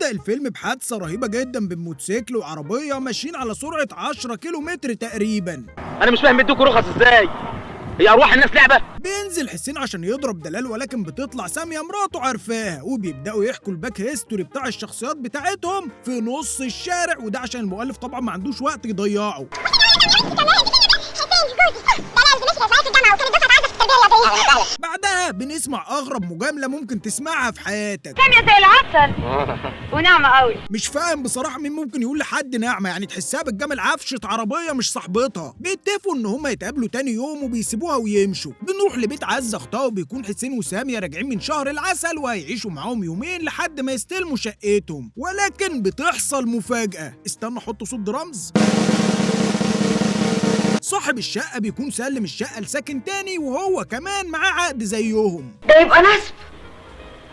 بيبدأ الفيلم بحادثة رهيبة جدا بين موتوسيكل وعربية ماشيين على سرعة 10 كيلو متر تقريبا. انا مش فاهم بيدوكوا رخص ازاي؟ هي ارواح الناس لعبة؟ بينزل حسين عشان يضرب دلال، ولكن بتطلع سامية مراته عارفاها، وبيبدأوا يحكوا الباك هيستوري بتاع الشخصيات بتاعتهم في نص الشارع، وده عشان المؤلف طبعا ما عندوش وقت يضيعه. بعدها بنسمع اغرب مجامله ممكن تسمعها في حياتك. سامية زي العسل وناعمة قوي. مش فاهم بصراحه مين ممكن يقول لحد ناعمه، يعني تحسها بتجامل عفشه عربيه مش صاحبتها. بيتفقوا ان هما يتقابلوا تاني يوم وبيسيبوها ويمشوا. بنروح لبيت عزه اختها، وبيكون حسين وساميه راجعين من شهر العسل وهيعيشوا معاهم يومين لحد ما يستلموا شقتهم، ولكن بتحصل مفاجاه. استنى احط صوت درامز. صاحب الشقة بيكون سلم الشقة لساكن تاني، وهو كمان معاه عقد زيهم. ده يبقى نصب.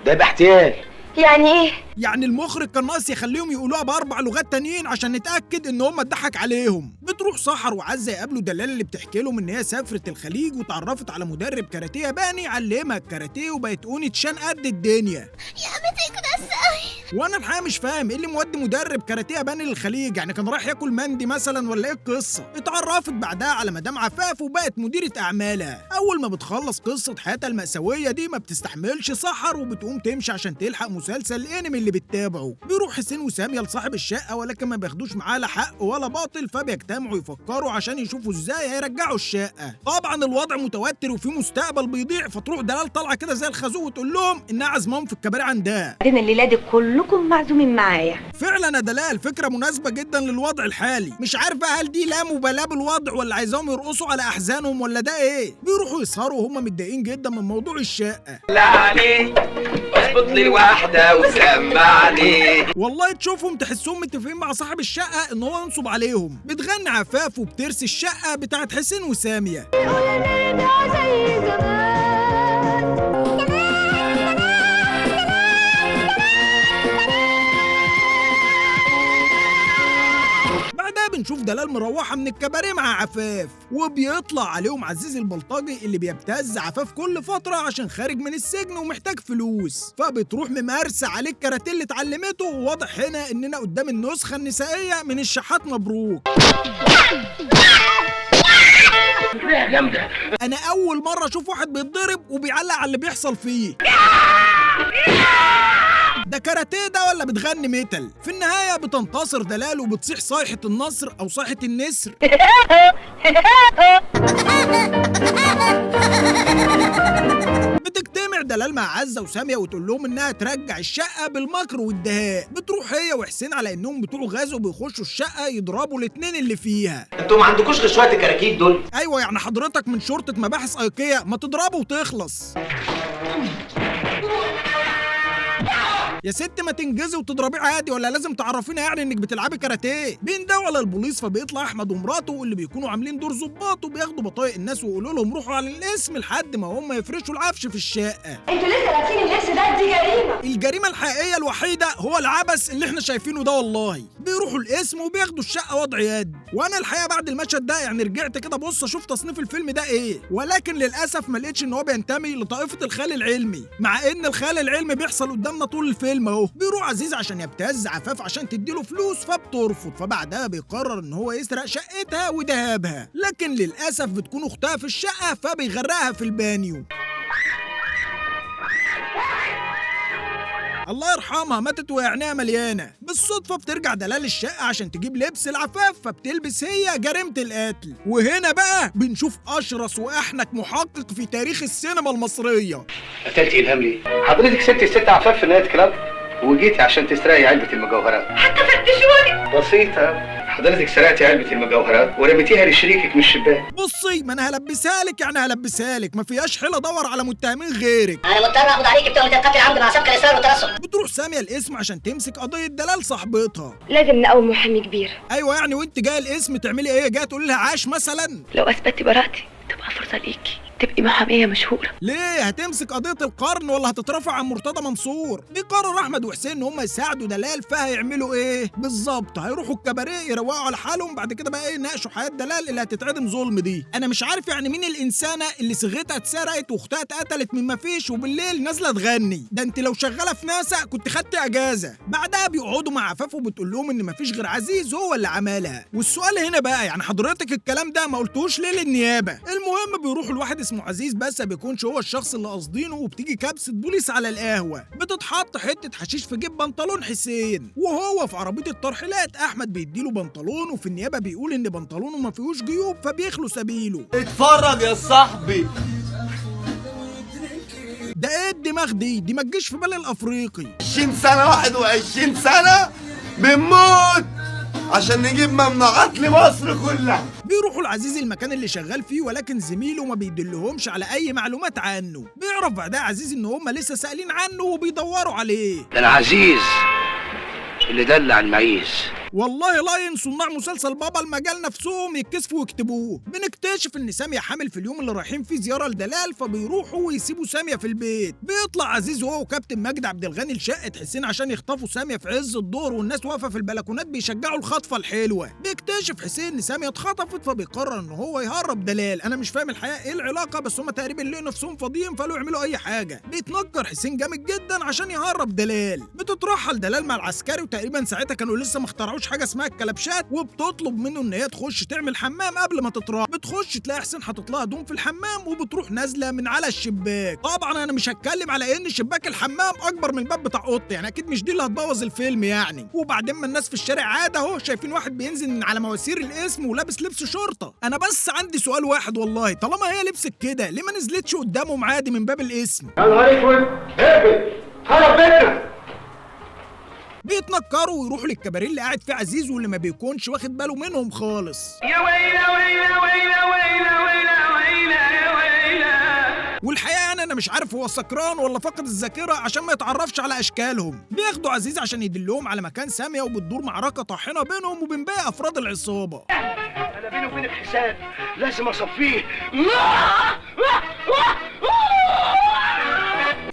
ده يبقى احتيال. يعني ايه؟ يعني المخرج كان ناقص يخليهم يقولوها ب4 لغات تانيين عشان نتأكد ان هم اتضحك عليهم. بتروح سحر وعزة يقابلوا دلال اللي بتحكي لهم ان هي سافرت الخليج وتعرفت على مدرب كاراتيه ياباني علمها الكاراتيه وبقت اوني تشان قد الدنيا. يا بنتي كده ازاي؟ وانا الحقيقه مش فاهم ايه اللي مودي مدرب كاراتيه ياباني للخليج، يعني كان رايح ياكل مندي مثلا ولا ايه القصه؟ اتعرفت بعدها على مدام عفاف وبقت مديره اعمالها. اول ما بتخلص قصه حياتها المأساويه دي ما بتستحملش سحر وبتقوم تمشي عشان تلحق مسلسل الانمي اللي بتتابعه. بيروح حسين وساميه لصاحب الشقه، ولكن ما بياخدوش معاه لا حق ولا باطل، فبيجتمعوا يفكروا عشان يشوفوا ازاي هيرجعوا الشقه. طبعا الوضع متوتر وفي مستقبل بيضيع، فتروح دلال طالعه كده زي الخازوق وتقول لهم انها عازمهم في الكباريه عندها. بعدين الليلة دي كلكم معزومين معايا. فعلا يا دلال فكره مناسبه جدا للوضع الحالي. مش عارفه هل دي لا مبالاه بالوضع ولا عايزاهم يرقصوا على احزانهم ولا ده ايه. بيروحوا يسهروا وهم متضايقين جدا من موضوع الشقه. لا عليك اظبط لي واحده وسمعني. والله تشوفهم تحسهم متفقين مع صاحب الشقه ان هو ينصب عليهم. بتغني عفاف وبترسي الشقه بتاعت حسين وساميه. بعدها بنشوف دلال مروحه من الكباريه مع عفاف، وبيطلع عليهم عزيز البلطجي اللي بيبتز عفاف كل فتره عشان خارج من السجن ومحتاج فلوس، فبتروح ممارسه عليه الكاراتيه اللي اتعلمته. وواضح هنا اننا قدام النسخه النسائيه من الشحات مبروك. جامده. انا اول مره اشوف واحد بيتضرب وبيعلق على اللي بيحصل فيه. ده كاراتيه ده ولا بتغني ميتال؟ في النهايه بتنتصر دلال وبتصيح صيحه النصر او صيحه النسر. بتجتمع دلال مع عزه وساميه وتقول لهم انها ترجع الشقه بالمكر والدهاء. بتروح هي وحسين على انهم بتوع غاز وبيخشوا الشقه يضربوا الاتنين اللي فيها. انتوا ما عندكوش غير شويه الكراكيب دول؟ ايوه يعني حضرتك من شرطه مباحث ايكيا، ما تضربه وتخلص. يا ست ما تنجزي وتضربيه عادي، ولا لازم تعرفينا يعني انك بتلعبي كاراتيه؟ بيندهوا على البوليس، فبيطلع احمد ومراته اللي بيكونوا عاملين دور ظباط وبياخدوا بطايق الناس ويقولوا لهم روحوا على الاسم لحد ما هم يفرشوا العفش في الشقه. انتوا لسه لابسين اللبس ده؟ دي جريمة. الجريمه الحقيقيه الوحيده هو العبث اللي احنا شايفينه ده والله. بيروحوا الاسم وبياخدوا الشقه وضع يد. وانا الحقيقه بعد المشهد ده يعني رجعت كده بص اشوف تصنيف الفيلم ده ايه، ولكن للاسف ما لقيتش ان هو بينتمي لطائفه الخيال العلمي، مع ان الخيال العلمي بيحصل قدامنا طول الفيلم اهو. بيروح عزيز عشان يبتز عفاف عشان تديله فلوس، فبترفض، فبعدها بيقرر ان هو يسرق شقتها وذهبها، لكن للاسف بتكون اختها في الشقه فبيغرقها في البانيو. الله يرحمها ماتت وعينيها مليانه. بالصدفه بترجع دلال الشقه عشان تجيب لبس العفاف، فبتلبس هي جريمه القتل. وهنا بقى بنشوف اشرس واحنك محقق في تاريخ السينما المصريه. قتلتي الهام ليه؟ حضرتك سبتي الست عفاف في نايت كلاب وجيتي عشان تسرقي علبه المجوهرات. حتى فتشوني. بسيطه، حضرتك سرقتي علبه المجوهرات ورميتيها لشريكك من الشباك. بصي ما انا هلبسها لك، يعني هلبسها لك، ما فيهاش حيله ادور على متهمين غيرك. انا مضطر اقبض عليك بتهمه القتل العمد مع سبق الاصرار والترصد. بتروح ساميه الاسم عشان تمسك قضيه دلال صاحبتها. لازم نقوم محامي كبير. ايوه يعني وانت جايه الاسم تعملي ايه؟ جايه تقولي لها عاش مثلا؟ لو اثبتي براءتي تبقى فرصة ليكي. تبقي محامية مشهورة. ليه؟ هتمسك قضية القرن ولا هتترفع عن مرتضى منصور؟ بيقرر أحمد وحسين إن هم يساعدوا دلال، فهيعملوا إيه؟ بالظبط هيروحوا الكباريه يروقوا على حالهم، بعد كده بقى يناقشوا حياة دلال اللي هتتعدم ظلم دي. أنا مش عارف يعني مين الإنسانة اللي صيغتها اتسرقت وأختها اتقتلت من مفيش وبالليل نازلة تغني؟ ده أنت لو شغالة في ناسا كنت خدتي أجازة. بعدها بيقعدوا مع عفاف وبتقول لهم إن مفيش غير عزيز هو اللي عملها. والسؤال هنا بقى يعني حضرتك الكلام ده ما قلتوش ليه للنيابة؟ المهم بيروحوا لواحد اسمه عزيز بس بيكونش هو الشخص اللي قاصدينه، وبتيجي كبسة بوليس على القهوة، بتتحط حتة حشيش في جيب بنطلون حسين، وهو في عربية الترحيلات أحمد بيديله بنطلون، وفي النيابة بيقول إن بنطلونه ما فيهوش جيوب فبيخلوا سبيله. اتفرج يا صاحبي. ده ايه الدماغ دي ما تجيش في بال الأفريقي. 20 سنة 21 سنة بنموت عشان نجيب ممنوعات لمصر كلها. بيروحوا العزيز المكان اللي شغال فيه، ولكن زميله ما بيدلهمش على اي معلومات عنه. بيعرف بعدها عزيز ان هم لسه سائلين عنه وبيدوروا عليه. ده انا عزيز اللي دلع المعيز. والله لاين صناع مسلسل بابا المجال نفسهم يتكسفوا ويكتبوه. بنكتشف ان سامية حامل في اليوم اللي رايحين فيه زيارة لدلال، فبيروحوا ويسيبوا سامية في البيت. بيطلع عزيز هو وكابتن مجدي عبد الغني لشقة حسين عشان يخطفوا سامية في عز الظهر، والناس واقفة في البلكونات بيشجعوا الخطفة الحلوة. بيكتشف حسين ان سامية اتخطفت، فبيقرر ان هو يهرب دلال. انا مش فاهم الحقيقة ايه العلاقة، بس هم تقريبا لقوا نفسهم فاضيين فقالوا يعملوا اي حاجة. بيتنكر حسين جامد جدا عشان يهرب دلال. بتترحل دلال مع العسكري، وتقريبا ساعتها كانوا لسه ما اخترعوش حاجة اسمها الكلبشات، وبتطلب منه ان هي تخش تعمل حمام قبل ما تتراح. بتخش تلاقي حسين حاطط لها هدوم في الحمام، وبتروح نازله من على الشباك. طبعا انا مش هتكلم على ان شباك الحمام اكبر من الباب بتاع اوضتي، يعني اكيد مش دي اللي هتبوظ الفيلم يعني. وبعدين ما الناس في الشارع عاده اهو شايفين واحد بينزل من على مواسير الاسم ولابس لبس شرطه. انا بس عندي سؤال واحد والله، طالما هي لبست كده ليه ما نزلتش قدامهم عادي من باب الاسم؟ يا نهار اسود، اقفل خرب بيتنا. بيتنكروا ويروحوا للكباريه اللي قاعد فيه عزيز، واللي ما بيكونش واخد باله منهم خالص. يا ويلة ويلة ويلة ويلة ويلة ويلة يا ويلة. والحقيقه يعني انا مش عارف هو سكران ولا فاقد الذاكره عشان ما يتعرفش على اشكالهم. بياخدوا عزيز عشان يدلهم على مكان ساميه، وبتدور معركه طاحنه بينهم وبين باقي افراد العصابه. انا بيني وبينك حساب لازم اصفيه.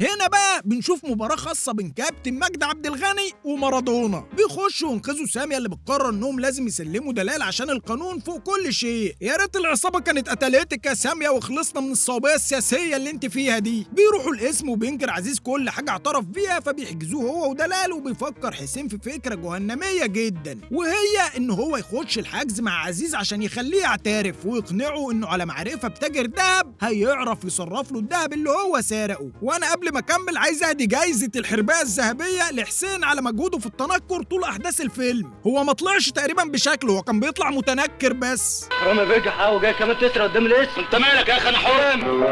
هنا بقى بنشوف مباراة خاصة بين كابتن مجدي عبد الغني ومارادونا. بيخشوا وينقذوا سامية اللي بتقرر انهم لازم يسلموا دلال عشان القانون فوق كل شيء. يا ريت العصابة كانت قتلتك يا سامية وخلصنا من الصوبية السياسية اللي انت فيها دي. بيروحوا القسم وبينكر عزيز كل حاجة اعترف بيها، فبيحجزوه هو ودلال. وبيفكر حسين في فكرة جهنمية جدا، وهي ان هو يخش الحجز مع عزيز عشان يخليه يعترف ويقنعه انه على معرفة بتاجر دهب هيعرف يصرف له الدهب اللي هو سارقه. وانا قبل ما اكمل عايز اهدي جايزة الحرباية الذهبية لحسين على مجهوده في التنكر طول احداث الفيلم. هو ما طلعش تقريبا بشكله، هو كان بيطلع متنكر بس. حرامي بجح وجاي كمان تسرق قدام الاسم. انت مالك يا اخي؟ انا حرام.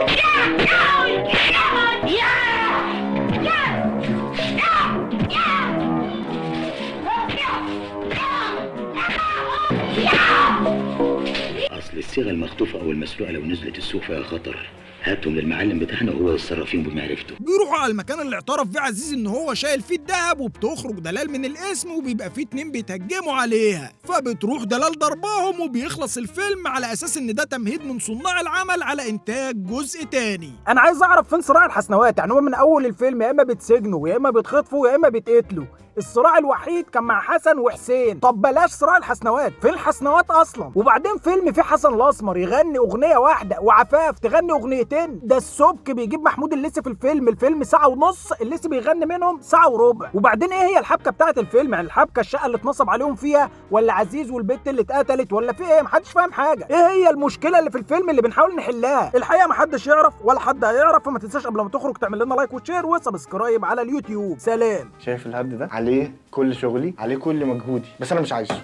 اصل الصيغه المخطوفه او المسروقه لو نزلت السوق فيها خطر. هاتهم للمعلم بتاعنا وهو يتصرف فيهم بمعرفته. بيروحوا على المكان اللي اعترف فيه عزيز ان هو شايل فيه الدهب، وبتخرج دلال من الاسم وبيبقى فيه 2 بيتهجموا عليها، فبتروح دلال ضرباهم وبيخلص الفيلم على اساس ان ده تمهيد من صناع العمل على انتاج جزء تاني. انا عايز اعرف فين صراع الحسنوات، يعني هو من اول الفيلم يا اما بيتسجنوا يا اما بيتخطفوا يا اما بيتقتلوا. الصراع الوحيد كان مع حسن وحسين. طب بلاش صراع الحسنوات، فين الحسنوات اصلا؟ وبعدين فيلم فيه حسن الاسمر يغني اغنيه واحده وعفاف تغني اغنيتين، ده السبك بيجيب محمود الليثي في الفيلم ساعه ونص، الليثي بيغني منهم ساعه وربع. وبعدين ايه هي الحبكه بتاعه الفيلم؟ يعني الحبكه الشقه اللي اتنصب عليهم فيها، ولا عزيز والبت اللي اتقتلت، ولا في ايه؟ محدش فاهم حاجه. ايه هي المشكله اللي في الفيلم اللي بنحاول نحلها؟ الحقيقه محدش يعرف ولا حد هيعرف، فما تنساش قبل ما تخرج تعمل لنا لايك وشير وسبسكرايب على اليوتيوب. سلام. شايف الهبد ده؟ عليه كل شغلي، عليه كل مجهودي، بس انا مش عايزه.